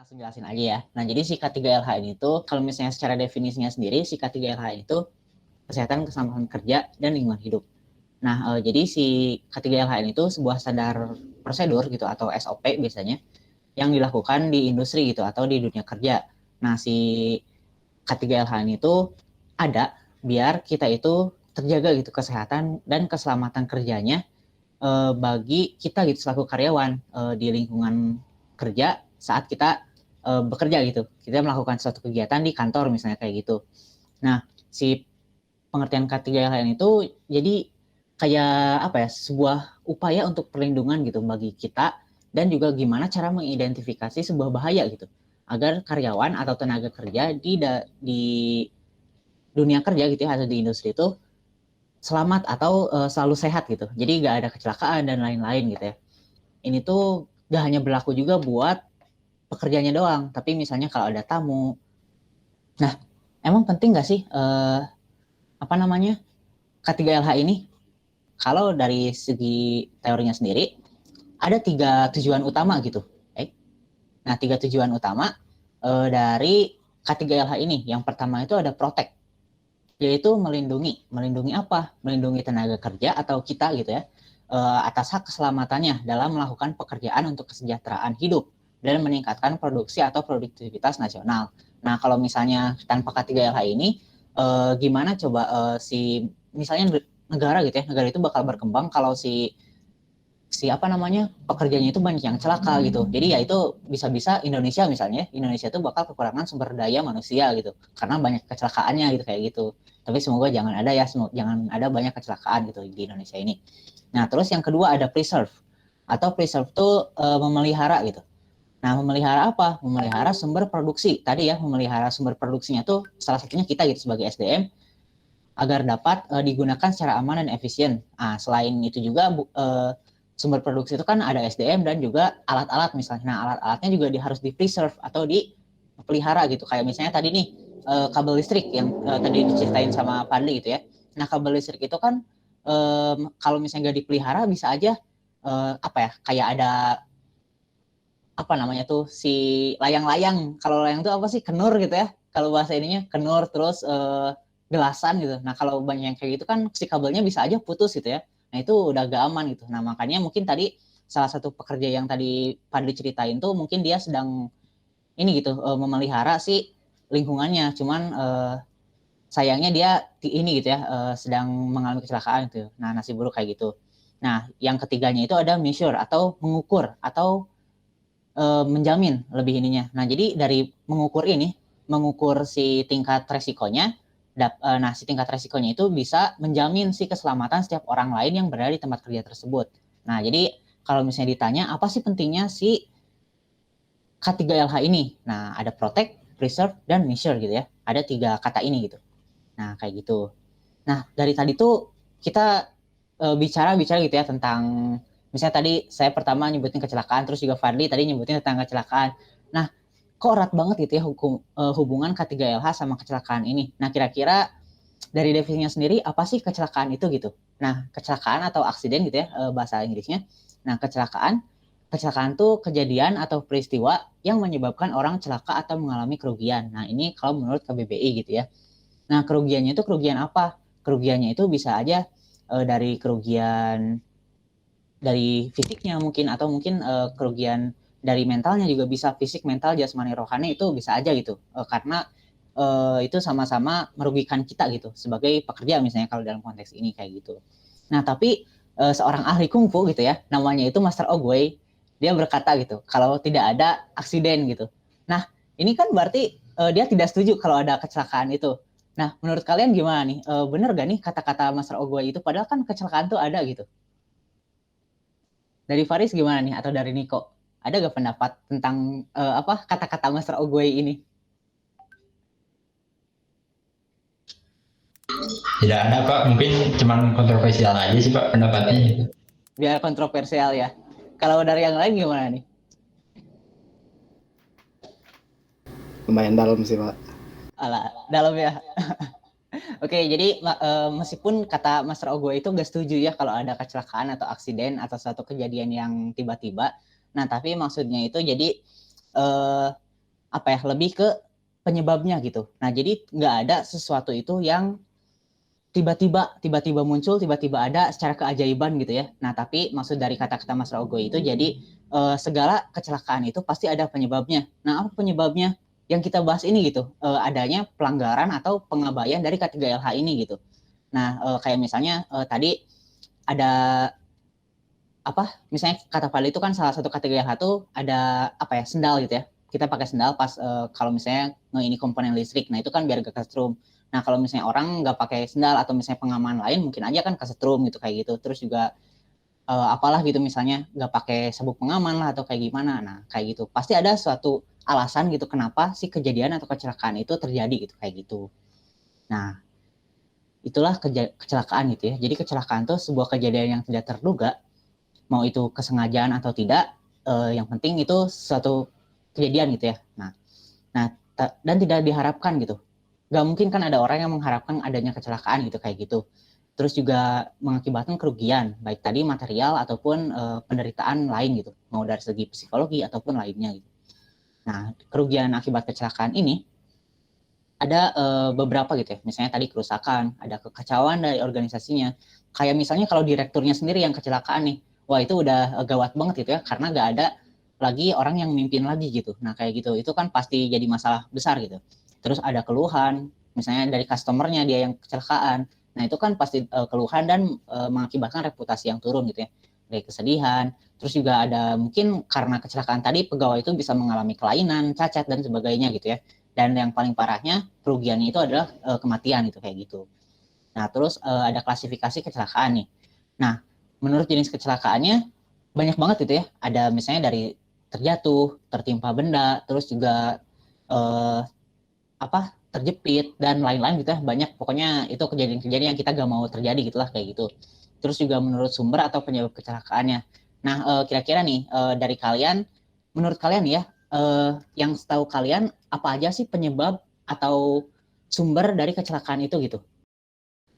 langsung jelasin aja ya. Nah, jadi si K3LH ini tuh kalau misalnya secara definisinya sendiri, si K3LH itu kesehatan, keselamatan kerja, dan lingkungan hidup. Nah, jadi si K3LH ini tuh sebuah standar prosedur gitu atau SOP biasanya yang dilakukan di industri gitu atau di dunia kerja. Nah, si K3LH ini tuh ada biar kita itu terjaga gitu kesehatan dan keselamatan kerjanya bagi kita gitu selaku karyawan di lingkungan kerja saat kita bekerja gitu. Kita melakukan suatu kegiatan di kantor misalnya kayak gitu. Nah, si pengertian K3LHN itu jadi kayak apa ya, sebuah upaya untuk perlindungan gitu bagi kita dan juga gimana cara mengidentifikasi sebuah bahaya gitu agar karyawan atau tenaga kerja di dunia kerja gitu ya atau di industri itu selamat atau selalu sehat gitu. Jadi nggak ada kecelakaan dan lain-lain gitu ya. Ini tuh gak hanya berlaku juga buat pekerjanya doang, tapi misalnya kalau ada tamu. Nah, emang penting nggak sih apa namanya K3LH ini? Kalau dari segi teorinya sendiri, ada 3 tujuan utama gitu. Nah, 3 tujuan utama dari K3LH ini. Yang pertama itu ada protect, yaitu melindungi. Melindungi apa? Melindungi tenaga kerja atau kita gitu ya, atas hak keselamatannya dalam melakukan pekerjaan untuk kesejahteraan hidup dan meningkatkan produksi atau produktivitas nasional. Nah, kalau misalnya tanpa K3LH ini, gimana coba si misalnya negara gitu ya, negara itu bakal berkembang kalau si apa namanya pekerjanya itu banyak yang celaka gitu. Jadi ya itu bisa-bisa Indonesia misalnya, Indonesia itu bakal kekurangan sumber daya manusia gitu karena banyak kecelakaannya gitu kayak gitu. Tapi semoga jangan ada ya, jangan ada banyak kecelakaan gitu di Indonesia ini. Nah, terus yang kedua ada preserve. Atau preserve itu memelihara gitu. Nah, memelihara apa? Memelihara sumber produksi. Tadi ya, memelihara sumber produksinya tuh salah satunya kita gitu sebagai SDM agar dapat digunakan secara aman dan efisien. Nah, selain itu juga sumber produksi itu kan ada SDM dan juga alat-alat misalnya. Nah, alat-alatnya juga harus di-preserve atau dipelihara gitu. Kayak misalnya tadi nih kabel listrik yang tadi diceritain sama Padli gitu ya. Nah, kabel listrik itu kan kalau misalnya nggak dipelihara bisa aja apa ya, kayak ada apa namanya tuh si layang-layang. Kalau layang tuh apa sih? Kenur gitu ya. Kalau bahasa ininya kenur terus gelasan gitu. Nah, kalau banyak yang kayak gitu kan si kabelnya bisa aja putus gitu ya. Nah, itu udah gak aman gitu. Nah, makanya mungkin tadi salah satu pekerja yang tadi Padli ceritain tuh mungkin dia sedang ini gitu memelihara si lingkungannya. Cuman sayangnya dia ini gitu ya sedang mengalami kecelakaan gitu. Nah, nasib buruk kayak gitu. Nah, yang ketiganya itu ada measure atau mengukur atau menjamin lebih ininya. Nah, jadi dari mengukur si tingkat resikonya, nah si tingkat resikonya itu bisa menjamin si keselamatan setiap orang lain yang berada di tempat kerja tersebut. Nah, jadi kalau misalnya ditanya apa sih pentingnya si K3LH ini? Nah, ada protect, preserve, dan measure gitu ya. Ada 3 kata ini gitu. Nah, kayak gitu. Nah, dari tadi tuh kita bicara gitu ya tentang misalnya tadi saya pertama nyebutin kecelakaan, terus juga Fadli tadi nyebutin tentang kecelakaan. Nah, kok erat banget gitu ya hubungan K3LH sama kecelakaan ini. Nah, kira-kira dari definisinya sendiri apa sih kecelakaan itu gitu? Nah, kecelakaan atau aksiden gitu ya bahasa Inggrisnya. Nah, kecelakaan tuh kejadian atau peristiwa yang menyebabkan orang celaka atau mengalami kerugian. Nah, ini kalau menurut KBBI gitu ya. Nah, kerugiannya itu kerugian apa? Kerugiannya itu bisa aja dari kerugian dari fisiknya mungkin atau mungkin kerugian dari mentalnya juga bisa, fisik, mental, jasmani, rohani itu bisa aja gitu. Karena itu sama-sama merugikan kita gitu sebagai pekerja misalnya kalau dalam konteks ini kayak gitu. Nah, tapi seorang ahli kungfu gitu ya, namanya itu Master Oogway, dia berkata gitu, kalau tidak ada aksiden gitu. Nah, ini kan berarti dia tidak setuju kalau ada kecelakaan itu. Nah, menurut kalian gimana nih? Bener gak nih kata-kata Master Oogway itu? Padahal kan kecelakaan tuh ada gitu. Dari Faris gimana nih? Atau dari Niko? Ada gak pendapat tentang apa kata-kata Master Oogway ini? Tidak ada Pak, mungkin cuman kontroversial aja sih Pak pendapatnya gitu. Biar kontroversial ya. Kalau dari yang lain gimana nih? Lumayan dalam sih Pak. Alah, dalam ya. Oke, jadi meskipun kata Master Ogo itu gak setuju ya kalau ada kecelakaan atau aksiden atau suatu kejadian yang tiba-tiba. Nah, tapi maksudnya itu jadi lebih ke penyebabnya gitu. Nah, jadi nggak ada sesuatu itu yang tiba-tiba muncul, tiba-tiba ada secara keajaiban gitu ya. Nah, tapi maksud dari kata-kata Mas Rogo itu jadi segala kecelakaan itu pasti ada penyebabnya. Nah, apa penyebabnya? Yang kita bahas ini gitu, adanya pelanggaran atau pengabaian dari K3LH ini gitu. Nah, kayak misalnya tadi ada misalnya kata Fadli itu kan salah satu K3LH tuh ada sendal gitu ya. Kita pakai sendal pas kalau misalnya ini komponen listrik. Nah, itu kan biar gak kesetrum. Nah, kalau misalnya orang nggak pakai sendal atau misalnya pengaman lain mungkin aja kan kesetrum gitu kayak gitu. Terus juga apalah gitu misalnya nggak pakai sabuk pengaman lah atau kayak gimana. Nah, kayak gitu. Pasti ada suatu alasan gitu kenapa si kejadian atau kecelakaan itu terjadi gitu kayak gitu. Nah, itulah kecelakaan gitu ya. Jadi kecelakaan itu sebuah kejadian yang tidak terduga, mau itu kesengajaan atau tidak, yang penting itu suatu kejadian gitu ya. Nah, dan tidak diharapkan gitu. Gak mungkin kan ada orang yang mengharapkan adanya kecelakaan gitu kayak gitu. Terus juga mengakibatkan kerugian, baik tadi material ataupun penderitaan lain gitu, mau dari segi psikologi ataupun lainnya gitu. Nah, kerugian akibat kecelakaan ini ada beberapa gitu ya. Misalnya tadi kerusakan, ada kekacauan dari organisasinya. Kayak misalnya kalau direkturnya sendiri yang kecelakaan nih, wah itu udah gawat banget gitu ya, karena gak ada lagi orang yang mimpin lagi gitu. Nah kayak gitu, itu kan pasti jadi masalah besar gitu. Terus ada keluhan, misalnya dari customernya dia yang kecelakaan. Nah itu kan pasti keluhan dan mengakibatkan reputasi yang turun gitu ya. Dari kesedihan, terus juga ada mungkin karena kecelakaan tadi pegawai itu bisa mengalami kelainan, cacat dan sebagainya gitu ya. Dan yang paling parahnya kerugiannya itu adalah kematian gitu kayak gitu. Nah, terus ada klasifikasi kecelakaan nih. Nah, menurut jenis kecelakaannya banyak banget gitu ya. Ada misalnya dari terjatuh, tertimpa benda, terus juga eh, terjepit dan lain-lain gitu ya. Banyak pokoknya itu kejadian-kejadian yang kita gak mau terjadi gitulah kayak gitu. Terus juga menurut sumber atau penyebab kecelakaannya. Nah, kira-kira nih dari kalian, menurut kalian ya, yang setahu kalian apa aja sih penyebab atau sumber dari kecelakaan itu gitu?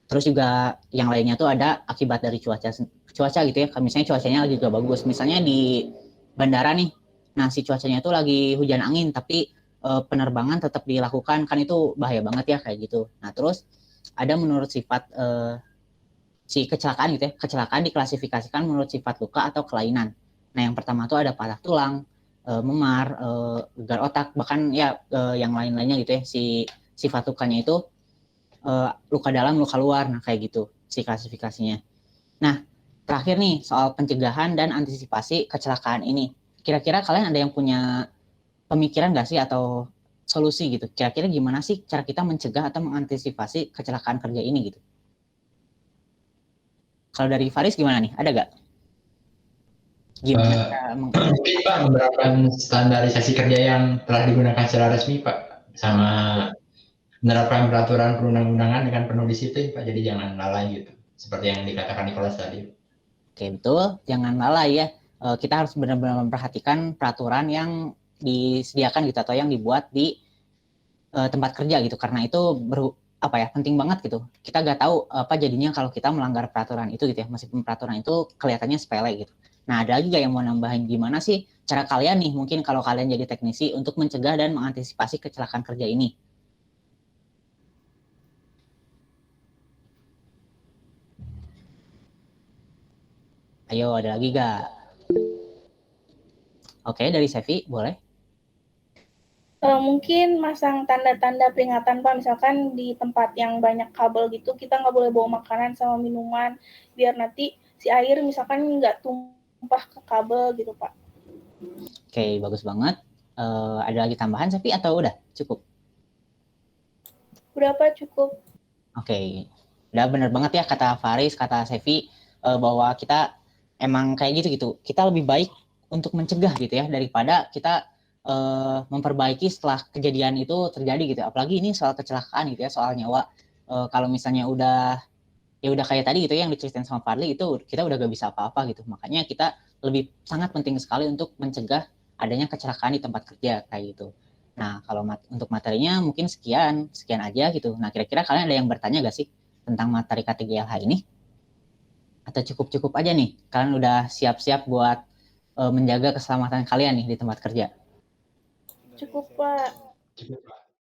Terus juga yang lainnya tuh ada akibat dari cuaca gitu ya. Misalnya cuacanya lagi juga bagus. Misalnya di bandara nih, nah si cuacanya tuh lagi hujan angin, tapi penerbangan tetap dilakukan, kan itu bahaya banget ya kayak gitu. Nah terus ada menurut sifat si kecelakaan gitu ya. Kecelakaan diklasifikasikan menurut sifat luka atau kelainan. Nah yang pertama tuh ada patah tulang, memar, gegar otak, bahkan ya yang lain-lainnya gitu ya. Si sifat lukanya itu luka dalam, luka luar, nah kayak gitu si klasifikasinya. Nah, terakhir nih soal pencegahan dan antisipasi kecelakaan ini. Kira-kira kalian ada yang punya pemikiran nggak sih atau solusi gitu? Kira-kira gimana sih cara kita mencegah atau mengantisipasi kecelakaan kerja ini gitu? Kalau dari Faris gimana nih? Ada nggak? Gimana Eh, cara Mungkin Pak menerapkan standarisasi kerja yang telah digunakan secara resmi Pak, sama menerapkan peraturan perundang-undangan dengan penuh disiplin Pak, jadi jangan lalai gitu, seperti yang dikatakan Nicholas tadi. Oke, betul. Jangan lalai ya. Kita harus benar-benar memperhatikan peraturan yang disediakan gitu atau yang dibuat di tempat kerja gitu, karena itu penting banget gitu. Kita nggak tahu apa jadinya kalau kita melanggar peraturan itu gitu ya, meskipun peraturan itu kelihatannya sepele gitu. Nah, ada lagi gak yang mau nambahin gimana sih cara kalian nih, mungkin kalau kalian jadi teknisi untuk mencegah dan mengantisipasi kecelakaan kerja ini? Ayo, ada lagi gak? Oke, dari Sevi, boleh? Mungkin masang tanda-tanda peringatan Pak, misalkan di tempat yang banyak kabel gitu, kita nggak boleh bawa makanan sama minuman, biar nanti si air misalkan nggak tumpah ke kabel gitu Pak. Oke, bagus banget. Ada lagi tambahan Sevi atau udah cukup? Udah Pak, cukup. Oke, udah bener banget ya kata Faris, kata Sevi, bahwa kita emang kayak gitu. Kita lebih baik untuk mencegah gitu ya daripada kita memperbaiki setelah kejadian itu terjadi gitu. Apalagi ini soal kecelakaan gitu ya, soal nyawa. Kalau misalnya udah kayak tadi gitu ya, yang diceritain sama Fadli itu kita udah gak bisa apa-apa gitu. Makanya kita lebih sangat penting sekali untuk mencegah adanya kecelakaan di tempat kerja kayak gitu. Nah, kalau untuk materinya mungkin sekian aja gitu. Nah, kira-kira kalian ada yang bertanya gak sih tentang materi K3LH ini? Atau cukup-cukup aja nih? Kalian udah siap-siap buat menjaga keselamatan kalian nih di tempat kerja? Cukup, Pak. Cukup, Pak.